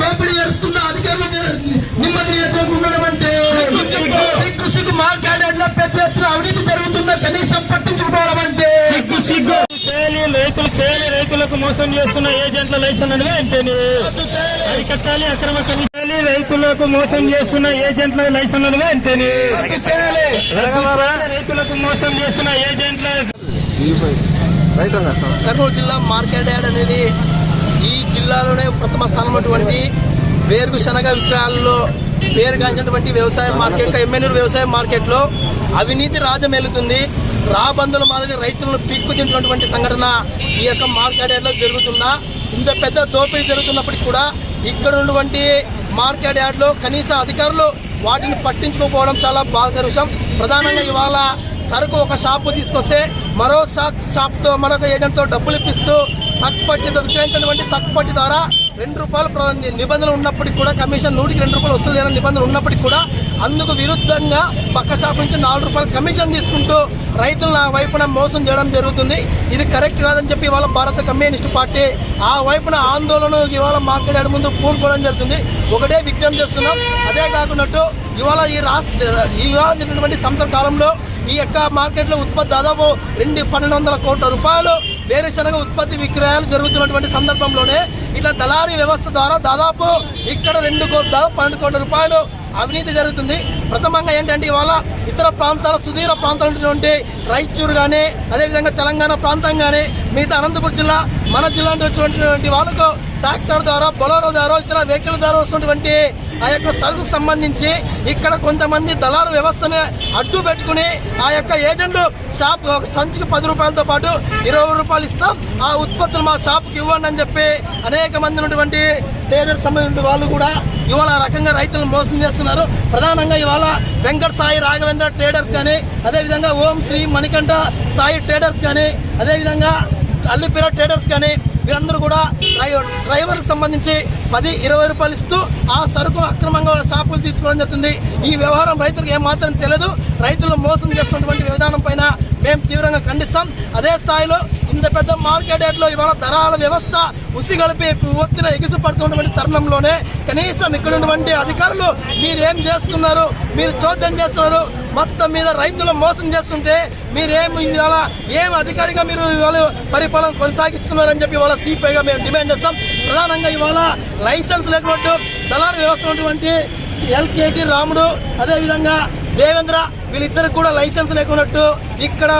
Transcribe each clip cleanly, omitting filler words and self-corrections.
దోపిడీ చేస్తున్న అధికారులు నిమ్మది ఉండడం అంటే సిగ్గు మార్కెట్ లో పెద్ద ఎత్తున అవినీతి జరుగుతున్న కనీసం పట్టించుకోవడం అంటే సిగ్గు చేయాలి రైతులకు మోసం చేస్తున్న ఏజెంట్ల లైసెన్స్ వెంటనే అరికట్టాలి. అక్రమ చేయాలి రైతులకు మోసం చేస్తున్న ఏజెంట్ల లైసెన్స్ వెంటనే రైతులకు మోసం చేస్తున్న ఏజెంట్ల. కర్నూలు జిల్లా మార్కెట్ యార్డ్ అనేది ఈ జిల్లాలోనే ప్రథమ స్థానం అటువంటి వేరుశనగ విక్రయాలలో పేరుగాంచినటువంటి వ్యవసాయ మార్కెట్ ఎమ్మెనూరు వ్యవసాయ మార్కెట్ లో అవినీతి రాజమేలుతుంది. రాబందుల మాదిరి రైతులను పీక్కు తింటున్నటువంటి సంఘటన ఈ యొక్క మార్కెట్ యార్డ్ లో జరుగుతున్నా. ఇంత పెద్ద దోపిడీ జరుగుతున్నప్పటికీ కూడా ఇక్కడ ఉన్నటువంటి మార్కెట్ యార్డ్ లో కనీస అధికారులు వాటిని పట్టించుకోకపోవడం చాలా బాధాకర విషయం. ప్రధానంగా ఇవాళ సరుకు ఒక షాపు తీసుకొస్తే మరో షాప్ తో మరొక ఏజెంట్ తో డబ్బులు ఇప్పిస్తూ తక్కుపట్టితో విక్రయించినటువంటి తక్కుపట్టి ద్వారా ₹2 నిబంధనలు ఉన్నప్పటికీ కూడా కమిషన్ 100కి ₹2 వసూలు నిబంధనలు ఉన్నప్పటికీ కూడా అందుకు విరుద్ధంగా పక్క షాప్ నుంచి ₹4 కమిషన్ తీసుకుంటూ రైతులను ఆ వైపున మోసం చేయడం జరుగుతుంది. ఇది కరెక్ట్ కాదని చెప్పి ఇవాళ భారత కమ్యూనిస్టు పార్టీ ఆ వైపున ఆందోళన ఇవాళ మార్కెట్ యార్డ్ ముందు పూనుకోవడం జరుగుతుంది. ఒకటే విజ్ఞప్తి చేస్తున్నాం. అదే కాకున్నట్టు ఇవాళ ఇవాళ జరిగినటువంటి సంవత్సర కాలంలో ఈ యొక్క మార్కెట్ లో ఉత్పత్తి దాదాపు ₹1,200 కోట్ల వేరుశనగ ఉత్పత్తి విక్రయాలు జరుగుతున్నటువంటి సందర్భంలోనే ఇట్లా దళారీ వ్యవస్థ ద్వారా దాదాపు ఇక్కడ ₹12 కోట్ల అవినీతి జరుగుతుంది. ప్రథమంగా ఏంటంటే ఇవాళ ఇతర ప్రాంతాల సుదీర ప్రాంతాలు రాయచూరు కానీ అదేవిధంగా తెలంగాణ ప్రాంతం కానీ మిగతా అనంతపురం జిల్లా మన జిల్లా వచ్చినటువంటి వాళ్ళకు ట్రాక్టర్ ద్వారా బొలెరో ద్వారా ఇతర వెహికల్ ద్వారా వస్తున్నటువంటి ఆ యొక్క సరుకుకు సంబంధించి ఇక్కడ కొంతమంది దళారు వ్యవస్థని అడ్డు పెట్టుకుని ఆ యొక్క ఏజెంట్ షాప్ ఒక సంచికి ₹10తో పాటు ₹20 ఇస్తాం, ఆ ఉత్పత్తులు మా షాప్కి ఇవ్వండి అని చెప్పి అనేక మంది ఉన్నటువంటి ట్రేడర్స్ సంబంధించిన వాళ్ళు కూడా ఇవాళ ఆ రకంగా రైతులను మోసం చేస్తున్నారు. ప్రధానంగా ఇవాళ వెంకట సాయి రాఘవేంద్ర ట్రేడర్స్ కానీ అదేవిధంగా ఓం శ్రీ మణికంఠ సాయి ట్రేడర్స్ కానీ అదేవిధంగా అల్లిపిర ట్రేడర్స్ కానీ వీరందరూ కూడా డ్రైవర్కి సంబంధించి ₹10-20 ఇస్తూ ఆ సరుకులు అక్రమంగా షాపులు తీసుకోవడం జరుగుతుంది. ఈ వ్యవహారం రైతులకు ఏమాత్రం తెలియదు. రైతులను మోసం చేస్తున్నటువంటి విధానం పైన మేము తీవ్రంగా ఖండిస్తాం. అదే స్థాయిలో ఇంత పెద్ద మార్కెట్ యార్డ్ లో ఇవాళ ధరల వ్యవస్థ ఉసిగలిపి ఒత్తిన ఎగిసిపడుతున్నటువంటి తరుణంలోనే కనీసం ఇక్కడ ఉన్నటువంటి అధికారులు మీరేం చేస్తున్నారు, మీరు చోద్యం చేస్తున్నారు, మొత్తం మీద రైతులు మోసం చేస్తుంటే మీరేమి ఇవాళ ఏం అధికారిగా మీరు ఇవాళ పరిపాలన కొనసాగిస్తున్నారని చెప్పి ఇవాళ సిపిఐగా మేము డిమాండ్ చేస్తాం. ప్రధానంగా ఇవాళ లైసెన్స్ లేకపోతే దళారీ వ్యవస్థ ఉన్నటువంటి ఎల్కేటి రాముడు అదేవిధంగా దేవేంద్ర వీళ్ళిద్దరికి కూడా లైసెన్స్ లేకున్నట్టు ఇక్కడ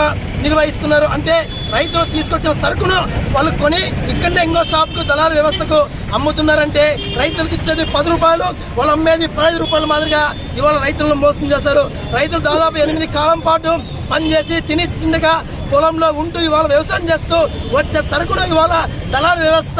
నిర్వహిస్తున్నారు. అంటే రైతులు తీసుకొచ్చిన సరుకును వాళ్ళు కొని ఇక్కడనే ఇంకో షాప్ కు దళారు వ్యవస్థకు అమ్ముతున్నారంటే రైతులకు ఇచ్చేది ₹10, వాళ్ళు అమ్మేది ₹15 మాదిరిగా ఇవాళ రైతులను మోసం చేశారు. రైతులు దాదాపు 8 కాలం పాటు పనిచేసి తిండగా పొలంలో ఉంటూ ఇవాళ వ్యవసాయం చేస్తూ వచ్చే సరుకును ఇవాళ దళారు వ్యవస్థ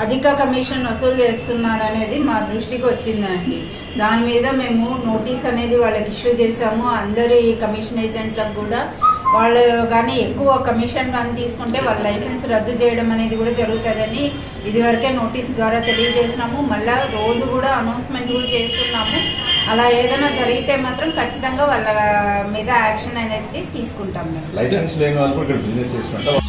అధిక కమిషన్ వసూలు చేస్తున్నారనేది మా దృష్టికి వచ్చిందండి. దాని మీద మేము నోటీస్ అనేది వాళ్ళకి ఇష్యూ చేశాము. అందరి కమిషన్ ఏజెంట్లకు కూడా వాళ్ళు కానీ ఎక్కువ కమిషన్ కానీ తీసుకుంటే వాళ్ళ లైసెన్స్ రద్దు చేయడం అనేది కూడా జరుగుతుందని ఇదివరకే నోటీస్ ద్వారా తెలియజేసినాము. మళ్ళీ రోజు కూడా అనౌన్స్మెంట్ కూడా చేస్తున్నాము. అలా ఏదైనా జరిగితే మాత్రం ఖచ్చితంగా వాళ్ళ మీద యాక్షన్ అనేది తీసుకుంటాం. లైసెన్స్ లేని వాళ్ళు ఇక్కడ బిజినెస్ చేస్తుంటారు.